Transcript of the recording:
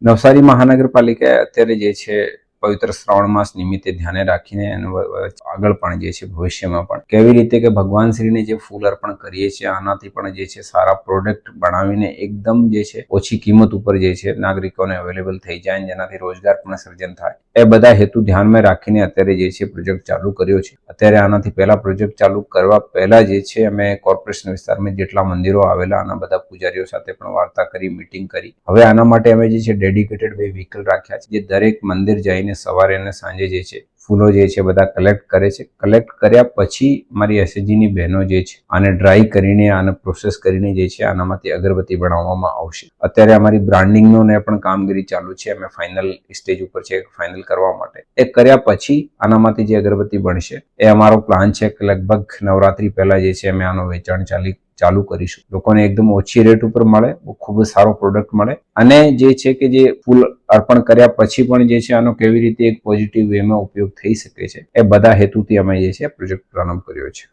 નવસારી મહાનગરપાલિકાએ અત્યારે જે છે પવિત્ર શ્રાવણ માસ નિમિત્તે ધ્યાને રાખીને આગળ પણ જે છે ભવિષ્યમાં પણ કેવી રીતે કે ભગવાન શ્રીને જે ફૂલ અર્પણ કરીએ છીએ આનાથી પણ જે છે સારા પ્રોડક્ટ બનાવીને એકદમ જે છે ઓછી કિંમત ઉપર જે છે નાગરિકોને અવેલેબલ થઈ જાય, જેનાથી રોજગાર પણ સર્જન થાય. એ બધા હેતુ ધ્યાનમાં રાખીને અત્યારે જે છે પ્રોજેક્ટ ચાલુ કર્યો છે. અત્યારે આનાથી પહેલા પ્રોજેક્ટ ચાલુ કરવા પહેલા જે છે અમે કોર્પોરેશન વિસ્તારમાં જેટલા મંદિરો આવેલા આના બધા પૂજારીઓ સાથે પણ વાર્તા કરી, મીટિંગ કરી. હવે આના માટે અમે જે છે ડેડિકેટેડ 2 વ્હીકલ રાખ્યા છે, જે દરેક મંદિર જઈને સવારે અને સાંજે જે છે ફૂલો જે છે બધા કલેક્ટ કરે છે. કલેક્ટ કર્યા પછી મારી એસએચજીની બહેનો જે છે આને ડ્રાય કરીને, આને પ્રોસેસ કરીને જે છે આનામાંથી અગરબત્તી બનાવવામાં આવશે. અત્યારે અમારી બ્રાન્ડિંગનો ને પણ કામગીરી ચાલુ છે. અમે ફાઇનલ સ્ટેજ ઉપર છે ફાઇનલ કરવા માટે. એ કર્યા પછી આનામાંથી જે અગરબત્તી બનશે એ અમારો પ્લાન છે કે લગભગ નવરાત્રી પહેલા જે છે અમે આનો વેચાણ ચાલુ કરીશું. લોકોને એકદમ ઓછી રેટ ઉપર મળે, ખૂબ જ સારો પ્રોડક્ટ મળે, અને જે છે કે જે ફૂલ અર્પણ કર્યા પછી પણ જે છે આનો કેવી રીતે એક પોઝિટિવ વેમાં ઉપયોગ થઈ શકે છે એ બધા હેતુથી અમે જે છે પ્રોજેક્ટ પ્રારંભ કર્યો છે.